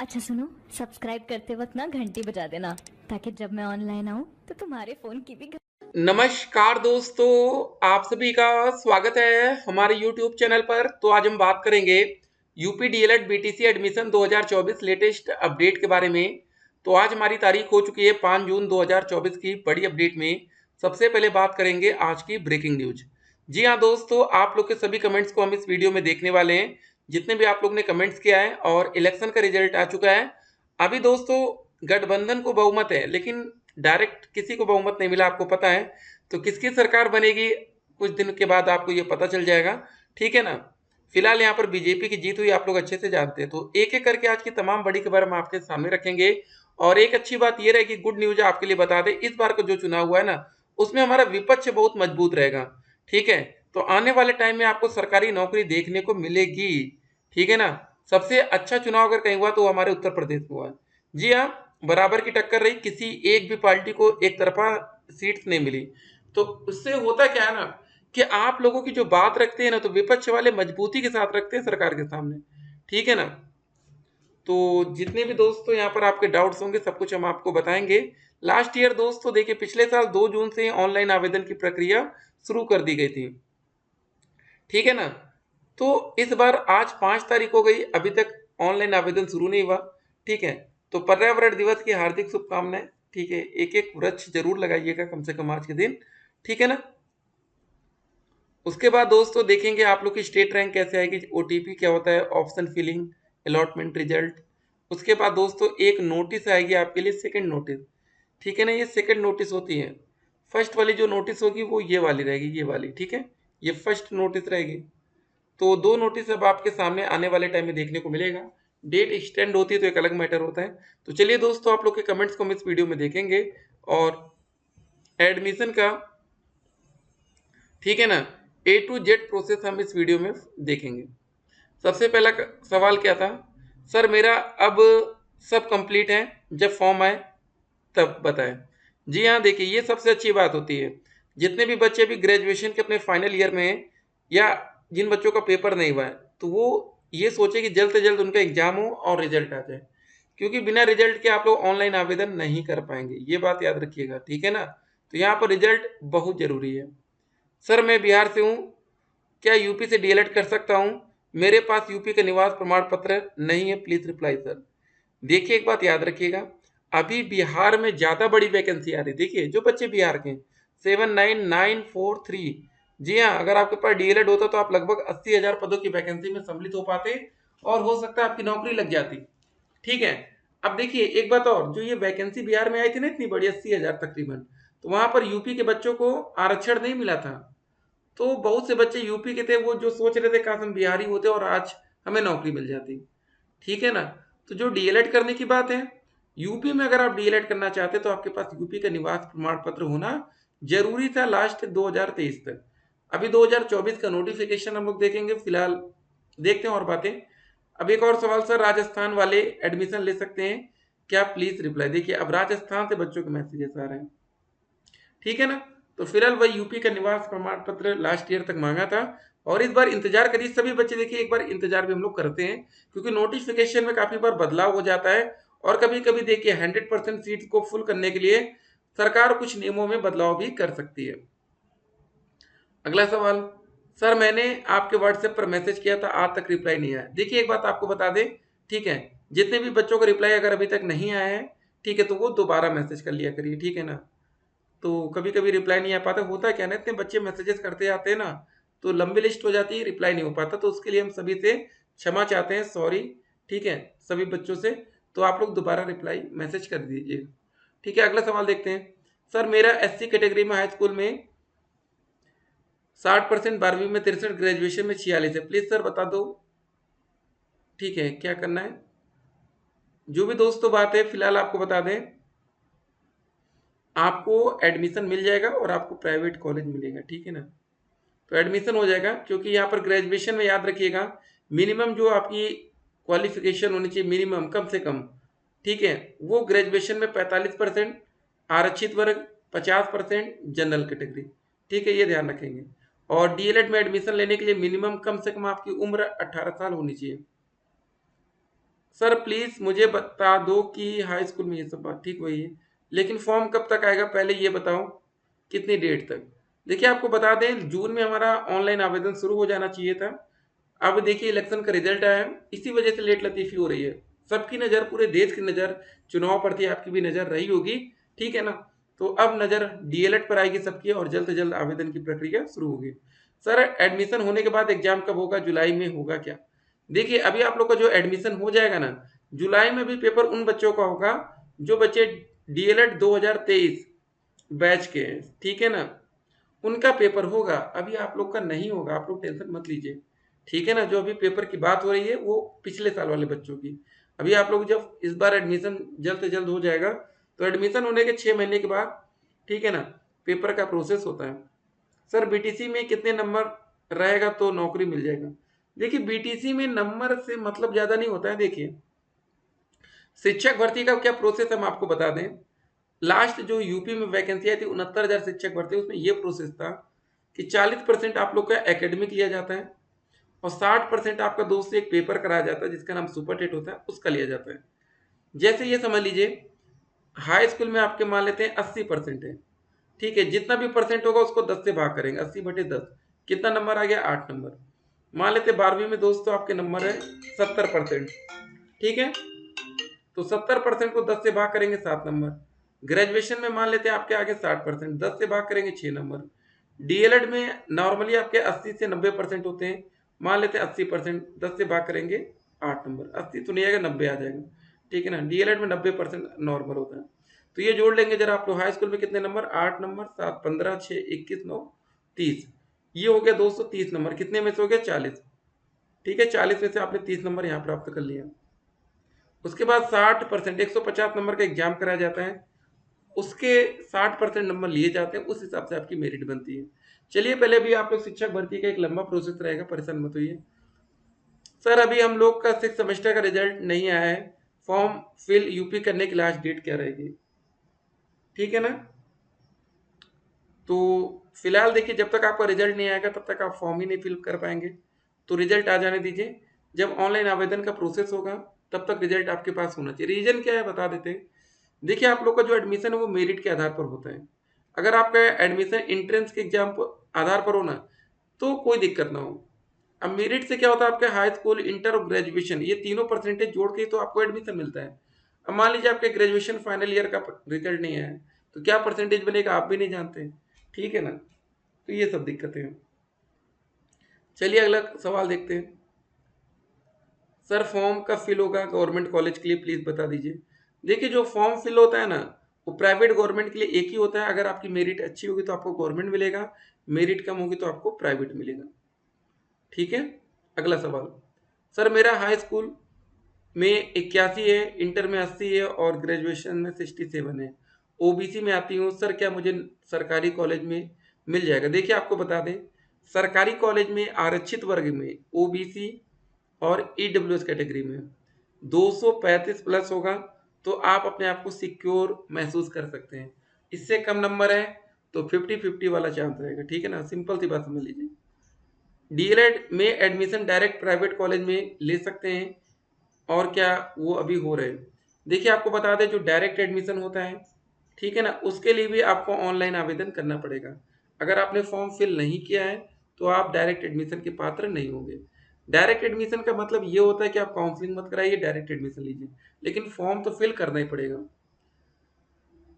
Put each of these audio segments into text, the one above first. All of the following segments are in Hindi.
अच्छा सुनो, सब्सक्राइब करते वक्त ना घंटी बजा देना ताकि जब मैं ऑनलाइन आऊँ तो तुम्हारे फोन की भी नमस्कार दोस्तों, आप सभी का स्वागत है हमारे YouTube चैनल पर। तो आज हम बात करेंगे UP DElEd BTC admission 2024 latest update के बारे में। तो आज हमारी तारीख हो चुकी है 5 जून 2024 की बड़ी अपडेट में। सबसे पहले बात करेंगे आज की ब्रेकिंग न्यूज। जी हाँ दोस्तों, आप लोग के सभी कमेंट्स को हम इस वीडियो में देखने वाले हैं, जितने भी आप लोग ने कमेंट्स किया है। और इलेक्शन का रिजल्ट आ चुका है। अभी दोस्तों गठबंधन को बहुमत है, लेकिन डायरेक्ट किसी को बहुमत नहीं मिला, आपको पता है। तो किसकी सरकार बनेगी कुछ दिन के बाद आपको ये पता चल जाएगा, ठीक है ना। फिलहाल यहाँ पर बीजेपी की जीत हुई, आप लोग अच्छे से जानते हैं। तो एक एक करके आज की तमाम बड़ी खबर हम आपके सामने रखेंगे। और एक अच्छी बात ये रहेगी, गुड न्यूज आपके लिए बता दें, इस बार का जो चुनाव हुआ है ना, उसमें हमारा विपक्ष बहुत मजबूत रहेगा, ठीक है। तो आने वाले टाइम में आपको सरकारी नौकरी देखने को मिलेगी, ठीक है ना। सबसे अच्छा चुनाव अगर कहीं हुआ तो हमारे उत्तर प्रदेश में हुआ है। जी हाँ, बराबर की टक्कर रही, किसी एक भी पार्टी को एक तरफा सीट्स नहीं मिली। तो उससे होता क्या है ना, कि आप लोगों की जो बात रखते हैं ना, तो विपक्ष वाले मजबूती के साथ रखते हैं सरकार के सामने, ठीक है ना। तो जितने भी दोस्तों यहाँ पर आपके डाउट्स होंगे सब कुछ हम आपको बताएंगे। लास्ट ईयर दोस्तों देखिए, पिछले साल 2 जून से ऑनलाइन आवेदन की प्रक्रिया शुरू कर दी गई थी, ठीक है ना। तो इस बार आज 5 तारीख हो गई, अभी तक ऑनलाइन आवेदन शुरू नहीं हुआ, ठीक है। तो पर्यावरण दिवस की हार्दिक शुभकामनाएं, ठीक है। एक एक वृक्ष जरूर लगाइएगा कम से कम आज के दिन, ठीक है ना। उसके बाद दोस्तों देखेंगे आप लोग की स्टेट रैंक कैसे आएगी, ओटीपी क्या होता है, ऑप्शन फिलिंग, अलॉटमेंट रिजल्ट। उसके बाद दोस्तों एक नोटिस आएगी आपके लिए, सेकंड नोटिस, ठीक है ना। ये सेकंड नोटिस होती है। फर्स्ट वाली जो नोटिस होगी वो ये वाली रहेगी, ये वाली, ठीक है। ये फर्स्ट नोटिस रहेगी। तो दो नोटिस अब आपके सामने आने वाले टाइम में देखने को मिलेगा। डेट एक्सटेंड होती है तो एक अलग मैटर होता है। तो चलिए दोस्तों, आप लोग के कमेंट्स को हम इस वीडियो में देखेंगे और एडमिशन का, ठीक है ना, ए टू जेड प्रोसेस हम इस वीडियो में देखेंगे। सबसे पहला सवाल क्या था, सर मेरा अब सब कंप्लीट है, जब फॉर्म आए तब बताएं। जी हाँ, देखिए ये सबसे अच्छी बात होती है। जितने भी बच्चे अभी ग्रेजुएशन के अपने फाइनल ईयर में हैं, या जिन बच्चों का पेपर नहीं हुआ है, तो वो ये सोचे कि जल्द से जल्द उनका एग्जाम हो और रिजल्ट आ जाए, क्योंकि बिना रिजल्ट के आप लोग ऑनलाइन आवेदन नहीं कर पाएंगे, ये बात याद रखिएगा, ठीक है ना। तो यहाँ पर रिजल्ट बहुत जरूरी है। सर मैं बिहार से हूँ, क्या यूपी से डीएलएड कर सकता हूँ? मेरे पास यूपी का निवास प्रमाण पत्र नहीं है, प्लीज रिप्लाई सर। देखिए एक बात याद रखिएगा, अभी बिहार में ज्यादा बड़ी वैकेंसी आ रही है। देखिए जो बच्चे बिहार के 79943, जी हाँ, अगर आपके पास डीएलएड होता तो आप लगभग 80,000 पदों की वैकेंसी में सम्मिलित हो पाते और हो सकता है आपकी नौकरी लग जाती, ठीक है। अब देखिए एक बात और, जो ये वैकेंसी बिहार में आई थी ना इतनी बड़ी 80,000 तकरीबन, तो वहां पर यूपी के बच्चों को आरक्षण नहीं मिला था। तो बहुत से बच्चे यूपी के थे, वो जो सोच रहे थे काश हम बिहारी होते और आज हमें नौकरी मिल जाती, ठीक है ना। तो जो डीएलएड करने की बात है, यूपी में अगर आप डीएलएड करना चाहते तो आपके पास यूपी का निवास प्रमाण पत्र होना जरूरी था लास्ट 2023 तक। अभी 2024 का नोटिफिकेशन हम लोग देखेंगे, फिलहाल देखते हैं और बातें। अब एक और सवाल, सर राजस्थान वाले एडमिशन ले सकते हैं क्या, प्लीज रिप्लाई। देखिए अब राजस्थान से बच्चों के मैसेजेस आ रहे हैं, ठीक है ना। तो फिलहाल वही यूपी का निवास प्रमाण पत्र लास्ट ईयर तक मांगा था, और इस बार इंतजार करिए सभी बच्चे। देखिए एक बार इंतजार भी हम लोग करते हैं, क्योंकि नोटिफिकेशन में काफी बार बदलाव हो जाता है। और कभी कभी देखिए 100% सीट को फुल करने के लिए सरकार कुछ नियमों में बदलाव भी कर सकती है। अगला सवाल, सर मैंने आपके व्हाट्सएप पर मैसेज किया था, आज तक रिप्लाई नहीं आया। देखिए एक बात आपको बता दें, ठीक है, जितने भी बच्चों का रिप्लाई अगर अभी तक नहीं आया है, ठीक है, तो वो दोबारा मैसेज कर लिया करिए, ठीक है ना। तो कभी कभी रिप्लाई नहीं आ पाता, होता क्या ना, इतने बच्चे मैसेजेस करते जाते हैं ना, तो लंबी लिस्ट हो जाती है, रिप्लाई नहीं हो पाता। तो उसके लिए हम सभी से क्षमा चाहते हैं, सॉरी, ठीक है, सभी बच्चों से। तो आप लोग दोबारा रिप्लाई मैसेज कर दीजिए, ठीक है। अगला सवाल देखते हैं, सर मेरा एससी कैटेगरी में हाई स्कूल में 60%, 12वीं में 63, ग्रेजुएशन में 46 है, प्लीज सर बता दो, ठीक है, क्या करना है। जो भी दोस्तों बात है फिलहाल आपको बता दें, आपको एडमिशन मिल जाएगा और आपको प्राइवेट कॉलेज मिलेगा, ठीक है ना। तो एडमिशन हो जाएगा, क्योंकि यहाँ पर ग्रेजुएशन में याद रखिएगा मिनिमम जो आपकी क्वालिफिकेशन होनी चाहिए, मिनिमम कम से कम, ठीक है, वो ग्रेजुएशन में 45%, आरक्षित वर्ग 50%, जनरल कैटेगरी, ठीक है, ये ध्यान रखेंगे। और डीएलएड में एडमिशन लेने के लिए मिनिमम कम से कम आपकी उम्र 18 साल होनी चाहिए। सर प्लीज मुझे बता दो कि हाई स्कूल में ये सब बात ठीक वही है, लेकिन फॉर्म कब तक आएगा पहले ये बताओ, कितनी डेट तक। देखिए आपको बता दें जून में हमारा ऑनलाइन आवेदन शुरू हो जाना चाहिए था। अब देखिए इलेक्शन का रिजल्ट आया, इसी वजह से लेट लतीफी हो रही है। सबकी नज़र, पूरे देश की नज़र चुनाव पर थी, आपकी भी नज़र रही होगी, ठीक है ना। तो अब नज़र डीएलएड पर आएगी सबकी, और जल्द से जल्द आवेदन की प्रक्रिया शुरू होगी। सर एडमिशन होने के बाद एग्जाम कब होगा, जुलाई में होगा क्या? देखिए अभी आप लोग का जो एडमिशन हो जाएगा ना, जुलाई में भी पेपर उन बच्चों का होगा जो बच्चे डीएलएड 2023 बैच के हैं, ठीक है ना, उनका पेपर होगा। अभी आप लोग का नहीं होगा, आप लोग टेंशन मत लीजिए, ठीक है ना। जो अभी पेपर की बात हो रही है वो पिछले साल वाले बच्चों की। अभी आप लोग जब इस बार एडमिशन जल्द से जल्द हो जाएगा, तो एडमिशन होने के 6 महीने के बाद, ठीक है ना, पेपर का प्रोसेस होता है। सर बीटीसी में कितने नंबर रहेगा तो नौकरी मिल जाएगा? देखिए बीटीसी में नंबर से मतलब ज़्यादा नहीं होता है। देखिए शिक्षक भर्ती का क्या प्रोसेस हम आपको बता दें। लास्ट जो यूपी में वैकेंसी आई थी 69,000 शिक्षक भर्ती, उसमें ये प्रोसेस था कि 40% आप लोग का एकेडमिक लिया जाता है, और 60% आपका दोस्त से एक पेपर कराया जाता है जिसका नाम सुपर टेट होता है, उसका लिया जाता है। जैसे ये समझ लीजिए हाई स्कूल में आपके मान लेते हैं 80% है, ठीक है, जितना भी परसेंट होगा उसको 10 से भाग करेंगे, 80/10 कितना नंबर आ गया, 8 नंबर। मान लेते 12वीं में दोस्तों आपके नंबर है 70%, ठीक है, तो 70% को 10 से भाग करेंगे 7 नंबर। ग्रेजुएशन में मान लेते हैं आपके आगे 60%, 10 से भाग करेंगे 6 नंबर। डीएलएड में नॉर्मली आपके 80 से 90% होते हैं, मान लेते हैं 80%, 10 से भाग करेंगे 8 नंबर। 80 तो नहीं आएगा, 90 आ जाएगा, ठीक है ना। डीएलएड में 90% नॉर्मल होता है। तो ये जोड़ लेंगे जरा आप लोग, हाई स्कूल में कितने नंबर, 8 नंबर, 7 15 6 21 9 30, ये हो गया दोस्तों 30 नंबर। कितने में से हो गया, 40, ठीक है। 40 में से आपने 30 नंबर यहाँ प्राप्त कर लिया। उसके बाद 60%, 150 नंबर का एग्जाम कराया जाता है, उसके 60% नंबर लिए जाते हैं, उस हिसाब से आपकी मेरिट बनती है। चलिए पहले भी आप लोग शिक्षक भर्ती का एक लंबा प्रोसेस रहेगा, परेशान मत होइए। सर अभी हम लोग का 6 सेमेस्टर का रिजल्ट नहीं आया है, फॉर्म फिल यूपी करने की लास्ट डेट क्या रहेगी, ठीक है ना। तो फिलहाल देखिए जब तक आपका रिजल्ट नहीं आएगा तब तक आप फॉर्म ही नहीं फिल कर पाएंगे, तो रिजल्ट आ जाने दीजिए। जब ऑनलाइन आवेदन का प्रोसेस होगा तब तक रिजल्ट आपके पास होना चाहिए। रीजन क्या है बता देते हैं। देखिए आप लोग का जो एडमिशन है वो मेरिट के आधार पर होता है। अगर आपका एडमिशन एंट्रेंस के एग्जाम आधार पर हो ना, तो कोई दिक्कत ना हो। अब मेरिट से क्या होता है, आपके हाई स्कूल, इंटर और ग्रेजुएशन, ये तीनों परसेंटेज जोड़ के ही तो आपको एडमिशन मिलता है। अब मान लीजिए आपके ग्रेजुएशन फाइनल ईयर का रिजल्ट नहीं आया, तो क्या परसेंटेज बनेगा आप भी नहीं जानते, ठीक है ना। तो ये सब दिक्कतें हैं। चलिए अगला सवाल देखते हैं। सर फॉर्म कब फिल होगा गवर्नमेंट कॉलेज के लिए, प्लीज बता दीजिए। देखिए जो फॉर्म फिल होता है ना, वो प्राइवेट गवर्नमेंट के लिए एक ही होता है। अगर आपकी मेरिट अच्छी होगी तो आपको गवर्नमेंट मिलेगा, मेरिट कम होगी तो आपको प्राइवेट मिलेगा, ठीक है। अगला सवाल। सर मेरा हाई स्कूल में 81 है, इंटर में 80 है और ग्रेजुएशन में 67 है, ओबीसी में आती हूँ सर, क्या मुझे सरकारी कॉलेज में मिल जाएगा? देखिए आपको बता दें, सरकारी कॉलेज में आरक्षित वर्ग में ओबीसी और ईडब्ल्यूएस कैटेगरी में 235 प्लस होगा, तो आप अपने आप को सिक्योर महसूस कर सकते हैं। इससे कम नंबर है तो 50-50 वाला चांस रहेगा, ठीक है ना। सिंपल सी बात समझ लीजिए। डीएलएड में एडमिशन डायरेक्ट प्राइवेट कॉलेज में ले सकते हैं, और क्या वो अभी हो रहे हैं। देखिए आपको बता दें जो डायरेक्ट एडमिशन होता है, ठीक है ना, उसके लिए भी आपको ऑनलाइन आवेदन करना पड़ेगा। अगर आपने फॉर्म फिल नहीं किया है तो आप डायरेक्ट एडमिशन के पात्र नहीं होंगे। डायरेक्ट एडमिशन का मतलब ये होता है कि आप काउंसलिंग मत कराइए, डायरेक्ट एडमिशन लीजिए, लेकिन फॉर्म तो फिल करना ही पड़ेगा।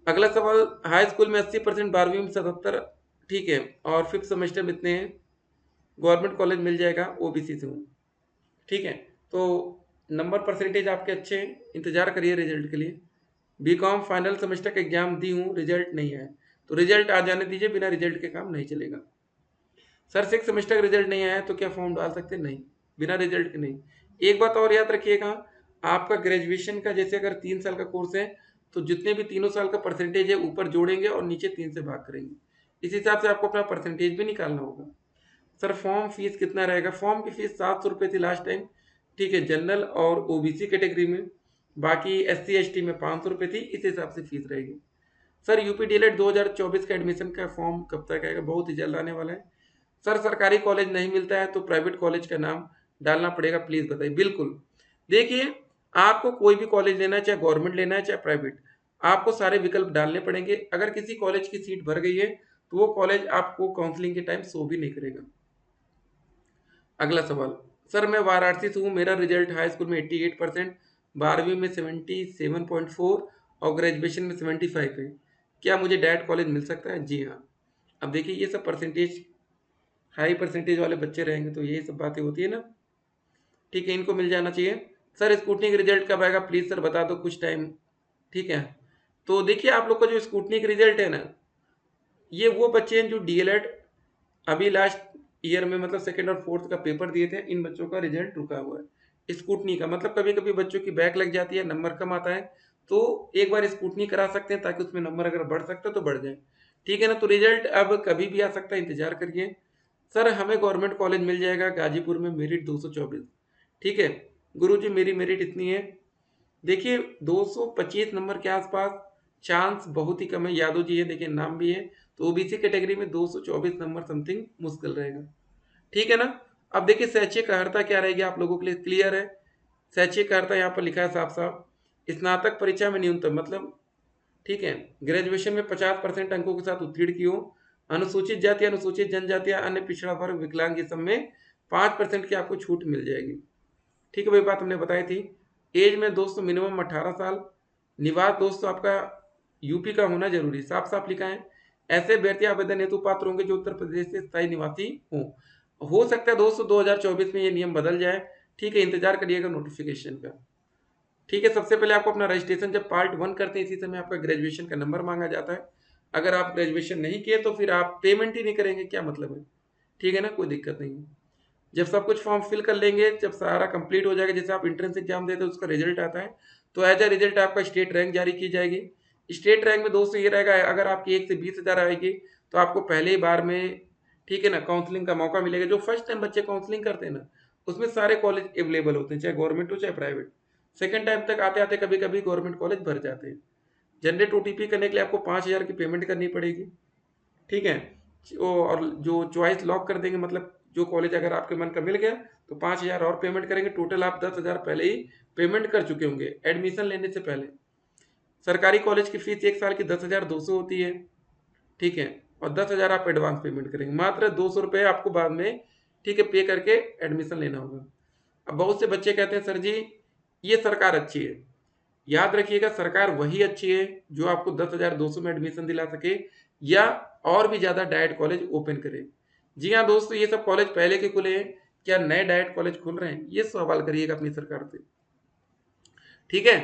अगला सवाल। हाई स्कूल में 80%, 12वीं में 77, ठीक है, और फिफ्थ सेमेस्टर में इतने हैं, गवर्नमेंट कॉलेज मिल जाएगा, ओबीसी से हूँ, ठीक है। तो नंबर परसेंटेज आपके अच्छे हैं, इंतजार करिए रिजल्ट के लिए। बीकॉम फाइनल सेमेस्टर का एग्जाम दी हूँ, रिजल्ट नहीं आया, तो रिजल्ट आ जाने दीजिए, बिना रिजल्ट के काम नहीं चलेगा। सर 6 सेमेस्टर का रिजल्ट नहीं आया तो क्या फॉर्म डाल सकते हैं? नहीं, बिना रिजल्ट के नहीं। एक बात और याद रखिएगा, आपका ग्रेजुएशन का जैसे अगर 3 साल का कोर्स है, तो जितने भी तीनों साल का परसेंटेज है ऊपर जोड़ेंगे और नीचे 3 से भाग करेंगे, इस हिसाब से आपको अपना परसेंटेज भी निकालना होगा। सर फॉर्म फीस कितना रहेगा? फॉर्म की फीस 700 रुपये थी लास्ट टाइम, ठीक है, जनरल और ओबीसी कैटेगरी में। बाकी एससी एसटी में 500 रुपये थी, इस हिसाब से फीस रहेगी। सर यूपी डीएलएड 2024 का एडमिशन का फॉर्म कब तक आएगा? बहुत ही जल्द आने वाला है। सर सरकारी कॉलेज नहीं मिलता है तो प्राइवेट कॉलेज का नाम डालना पड़ेगा, प्लीज़ बताइए। बिल्कुल, देखिए आपको कोई भी कॉलेज लेना है, चाहे गवर्नमेंट लेना है चाहे प्राइवेट, आपको सारे विकल्प डालने पड़ेंगे। अगर किसी कॉलेज की सीट भर गई है तो वो कॉलेज आपको काउंसलिंग के टाइम शो भी नहीं करेगा। अगला सवाल, सर मैं वाराणसी से हूँ, मेरा रिजल्ट हाई स्कूल में 88%, 12वीं में 77.4 और ग्रेजुएशन में 75 है, क्या मुझे डायरेक्ट कॉलेज मिल सकता है? जी हाँ। अब देखिए ये सब परसेंटेज, हाई परसेंटेज वाले बच्चे रहेंगे तो यही सब बातें होती है ना। ठीक है, इनको मिल जाना चाहिए। सर स्कूटनी का रिजल्ट कब आएगा, प्लीज़ सर बता दो कुछ टाइम। ठीक है, तो देखिए आप लोग का जो स्कूटनी का रिजल्ट है ना, ये वो बच्चे हैं जो डीएलएड अभी लास्ट ईयर में मतलब सेकंड और फोर्थ का पेपर दिए थे, इन बच्चों का रिजल्ट रुका हुआ है स्कूटनी का। मतलब कभी कभी बच्चों की बैक लग जाती है, नंबर कम आता है, तो एक बार स्कूटनी करा सकते हैं ताकि उसमें नंबर अगर बढ़ सकता है तो बढ़ जाए। ठीक है ना, तो रिजल्ट अब कभी भी आ सकता है, इंतजार करिए। सर हमें गवर्नमेंट कॉलेज मिल जाएगा गाजीपुर में, मेरिट 224। ठीक है गुरुजी, मेरी मेरिट इतनी है। देखिए 225 नंबर के आसपास चांस बहुत ही कम है। यादव जी है, देखिए नाम भी है, तो ओबीसी कैटेगरी में 224 नंबर समथिंग मुश्किल रहेगा। ठीक है ना। अब देखिए शैक्षिक अर्हता क्या रहेगी आप लोगों के लिए, क्लियर है। शैक्षिक अर्हता यहाँ पर लिखा है साफ साफ, स्नातक परीक्षा में न्यूनतम मतलब, ठीक है, ग्रेजुएशन में 50% अंकों के साथ उत्तीर्ण की हो, अनुसूचित जाति, अनुसूचित जनजाति, अन्य पिछड़ा वर्ग, विकलांग, ये सब में 5% की आपको छूट मिल जाएगी। ठीक है, वही बात हमने बताई थी। एज में दोस्तों मिनिमम 18 साल, निवास दोस्तों आपका यूपी का होना जरूरी, साफ साफ लिखा है। ऐसे अभ्यर्थी आवेदन हेतु पात्र होंगे जो उत्तर प्रदेश से स्थायी निवासी हों। हो सकता है दोस्तों 2024 में ये नियम बदल जाए। ठीक है, इंतजार करिएगा नोटिफिकेशन का। ठीक है, सबसे पहले आपको अपना रजिस्ट्रेशन जब पार्ट 1 करते हैं इसी समय आपका ग्रेजुएशन का नंबर मांगा जाता है। अगर आप ग्रेजुएशन नहीं किए तो फिर आप पेमेंट ही नहीं करेंगे, क्या मतलब है। ठीक है ना, कोई दिक्कत नहीं है। जब सब कुछ फॉर्म फिल कर लेंगे, जब सारा कंप्लीट हो जाएगा, जैसे आप एंट्रेंस एग्जाम देते हैं उसका रिजल्ट आता है, तो एज अ रिजल्ट आपका स्टेट रैंक जारी की जाएगी। स्टेट रैंक में दोस्तों ये रहेगा, अगर आपकी 1 से 20,000 आएगी तो आपको पहले ही बार में, ठीक है ना, काउंसलिंग का मौका मिलेगा। जो फर्स्ट टाइम बच्चे काउंसलिंग करते हैं ना, उसमें सारे कॉलेज अवेलेबल होते हैं, चाहे गवर्नमेंट हो चाहे प्राइवेट। सेकेंड टाइम तक आते आते कभी कभी गवर्नमेंट कॉलेज भर जाते हैं। जनरेट ओटीपी करने के लिए आपको 5,000 की पेमेंट करनी पड़ेगी। ठीक है, और जो चॉइस लॉक कर देंगे, मतलब जो कॉलेज अगर आपके मन का मिल गया तो 5,000 और पेमेंट करेंगे, टोटल आप 10,000 पहले ही पेमेंट कर चुके होंगे एडमिशन लेने से पहले। सरकारी कॉलेज की फीस 1 साल की 10,200 होती है। ठीक है, और 10,000 आप एडवांस पेमेंट करेंगे, मात्र 200 रुपये आपको बाद में, ठीक है, पे करके एडमिशन लेना होगा। अब बहुत से बच्चे कहते हैं सर जी ये सरकार अच्छी है। याद रखिएगा, सरकार वही अच्छी है जो आपको 10,200 में एडमिशन दिला सके या और भी ज्यादा डाइट कॉलेज ओपन करे। जी हाँ दोस्तों, ये सब कॉलेज पहले के खुले हैं, क्या नए डाइट कॉलेज खुल रहे हैं, ये सवाल करिएगा अपनी सरकार से। ठीक है,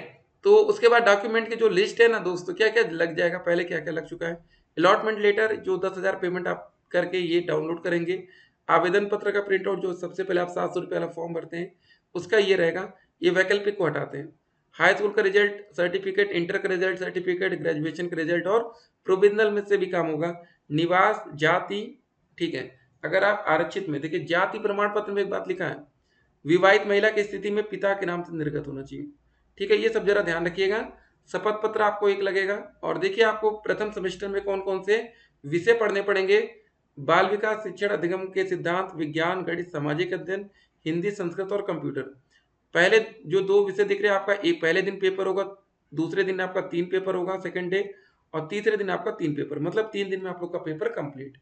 तो उसके बाद डॉक्यूमेंट की जो लिस्ट है ना दोस्तों, क्या क्या लग जाएगा, पहले क्या क्या लग चुका है। अलॉटमेंट लेटर जो 10,000 पेमेंट आप करके ये डाउनलोड करेंगे। आवेदन पत्र का प्रिंट आउट जो सबसे पहले आप 700 रुपये वाला फॉर्म भरते हैं उसका ये रहेगा, ये वैकल्पिक को हटाते हैं। हाई स्कूल का रिजल्ट सर्टिफिकेट, इंटर का रिजल्ट सर्टिफिकेट, ग्रेजुएशन का रिजल्ट और प्रोविजनल में से भी काम होगा। निवास, जाति, ठीक है, अगर आप आरक्षित में, देखिए जाति प्रमाण पत्र में एक बात लिखा है, विवाहित महिला की स्थिति में पिता के नाम से निर्गत होना चाहिए। ठीक है, ये सब जरा ध्यान रखिएगा। शपथ पत्र आपको एक लगेगा। और देखिए आपको प्रथम सेमेस्टर में कौन कौन से विषय पढ़ने पड़ेंगे। बाल विकास शिक्षण अधिगम के सिद्धांत, विज्ञान, गणित, सामाजिक अध्ययन, हिंदी, संस्कृत और कंप्यूटर। पहले जो 2 विषय दिख रहे हैं आपका, एक पहले दिन पेपर होगा, दूसरे दिन आपका 3 पेपर होगा सेकंड डे, और तीसरे दिन आपका 3 पेपर, मतलब 3 दिन में आप लोग का पेपर कंप्लीट।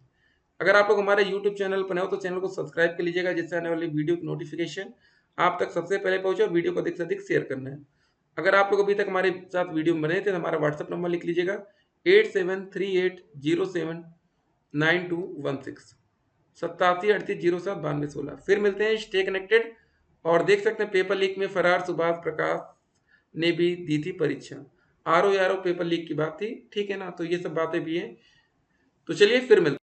अगर आप लोग हमारे यूट्यूब चैनल पर नए हो तो चैनल को सब्सक्राइब कर लीजिएगा, जिससे आने वाली वीडियो की नोटिफिकेशन आप तक सबसे पहले पहुंचे, और वीडियो को अधिक से अधिक शेयर करना है। अगर आप लोग अभी तक हमारे साथ वीडियो में बने थे तो हमारा व्हाट्सअप नंबर लिख लीजिएगा 8738079216, 8738079216। फिर मिलते हैं, स्टे कनेक्टेड। और देख सकते हैं पेपर लीक में फरार सुभाष प्रकाश ने भी दी थी परीक्षा। आरओ यारो पेपर लीक की बात थी, ठीक है ना, तो ये सब बातें भी हैं। तो चलिए फिर मिलते हैं।